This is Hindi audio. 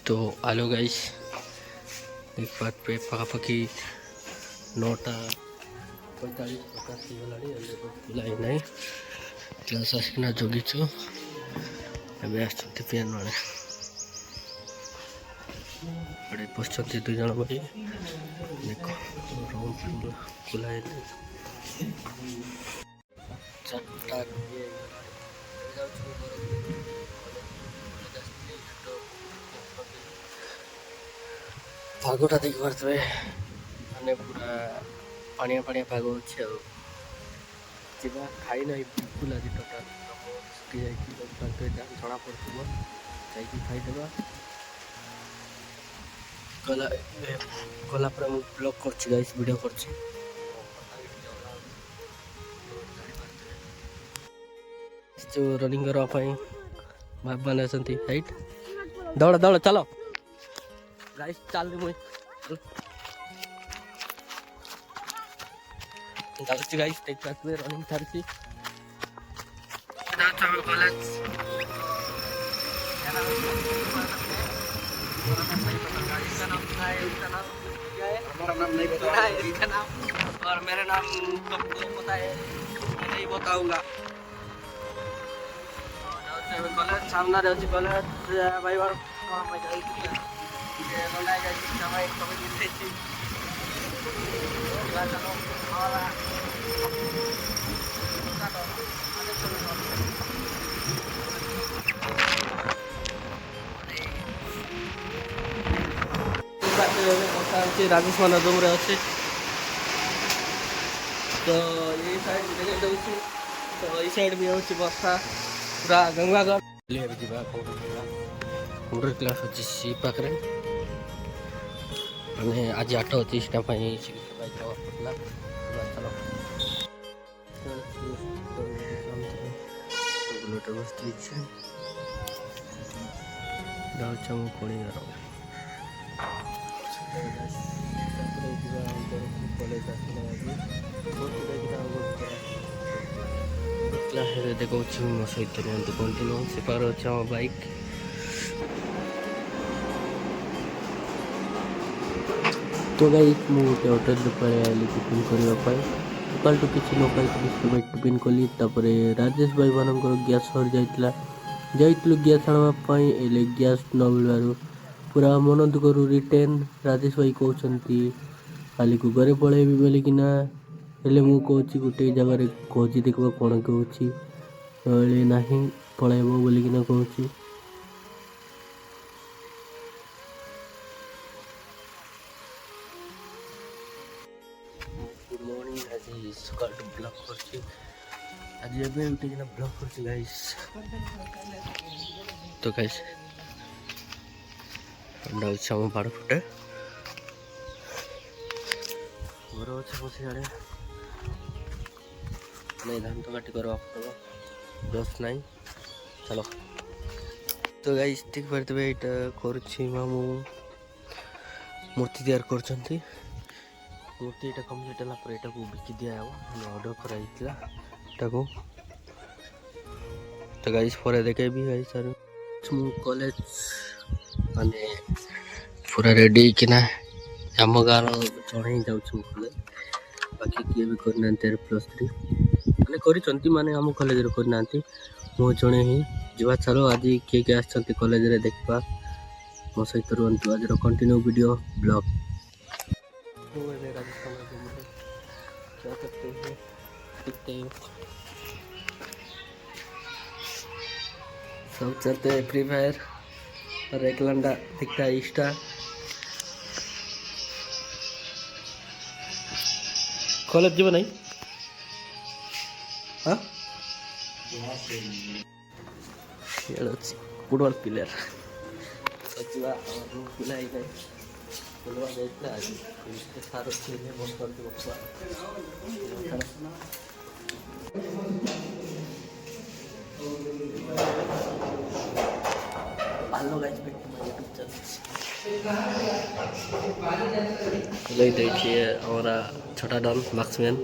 तो आलो गाइस एक बात पे पाखापाखि 9:45 ହେଇଗଲାଣି ଏବେ ବୁଲାଇ ନାହିଁ କ୍ଲାସ୍ ଆସିକିନା ଜଗିଛୁ ଏବେ ଆସିଛନ୍ତି ପିଆନୋ ଆଡ଼େ ଏପଟେ ବସିଛନ୍ତି 2 ଜଣ ଭାଇ ଦେଖ ରୁମ୍ ଖୋଲା ହେଇନି 4ଟା ପାଗଟା ଦେଖିପାରୁଥିବେ ମାନେ ପୁରା ପାଣିଆ ପାଗ ଅଛି ଆଉ ଯିବା ଖାଇ ନାହିଁ ବିଲକୁଲ ଆଜି ଟୋଟାଲ ଶୁଖି ଯାଇକି ଜଣା ପଡ଼ୁଥିବ ଯାଇକି ଖାଇଦେବା ଗଲା ପରେ ମୁଁ ବ୍ଲଗ୍ କରୁଛି ଗାଇସ୍ ଭିଡ଼ିଓ କରୁଛି ଯେଉଁ ରନିଂ କରିବା ପାଇଁ ଭାଇମାନେ ଅଛନ୍ତି ହାଇଟ୍ ଦୌଡ଼ ଚାଲ ଗାଇସ୍ ଚାଲ ମୁଇଁ ଯାଉଛି ଗାଇସ୍ ଦେଖିପାରୁଥିବେ ରନିଂ ଛାଡ଼ିଛି କଲେଜ हमारा नाम नहीं पता है इसका नाम और मेरा नाम तो नहीं पता है नहीं बताऊंगा कॉलेज सामना रहती कॉलेज भाई बार कौन पे जाई थी ये बनाई जाई थी समय कभी मिलते थी चलो और राजेश मान रूम रे अच्छे तो ये साइड देखे दूसरी तो ये साइड भी होची वर्षा पूरा गंगा घर ले भी जीवा कंप्यूटर क्लास अच्छी सी पाखरे माने आज 8:30 टा पई सिक्स बाइक कवर पड़ला चलो बुलेट बस ठीक है डाउ चम कोणी रो क्लास देखो मो सहित रुहतु कंटिन्यू से पार अच्छे आम बाइक तो गाइस मुझे होटेल पलि आइली टिफिन करने सकाल टू किसी न पाई टिफिन कली राजेश भाई मान गैस सरी जाइलु गैस आने गैस न मिलू पूरा मन दुख रिटर्न राजेश भाई कहते काली को घरे पलैबी बोलिकिना हेले मु कहूँ गोटे जगार खोजी देखा कौन कहूँ ना पलैब बोलिकिना कहूँ गुड मॉर्निंग आज सकाल ब्लॉग कर आज उठिना ब्लॉग कर गाइस तो गाइस हम बाड़ फुटे घर अच्छे बस आड़े नहीं धान तो काटी कर ब्रश नहीं चलो तो गाइस ठीक पारे यहाँ कर मामू मूर्ति तैयार कर मूर्ति यहाँ कम्प्लीट है यहाँ को बिकी दिया ऑर्डर कराइला तो गाइस पर देखे भी गाइस मु कॉलेज माने पूरा रेडी किना आम गाँव जड़े ही जाऊँ कॉलेज बाकी किए भी करना +3 मैंने आम कॉलेज करना मो जड़े ही जा चलो आज किए किए आसछंती कॉलेज रे देखा मो सहित रुहतु आज कंटिन्यू वीडियो ब्लॉग सब चलते फ्री फायर और एक लंडा दिखता है इंस्टा कॉलेज जीव नहीं हाँ फुटबॉल प्लेयर सचिवा रूम खुला ही नहीं खुलवा जाता आज सार बस करते बसवा hello guys back to my YouTube channel देखिए हमारा छोटा डॉन मार्क्समैन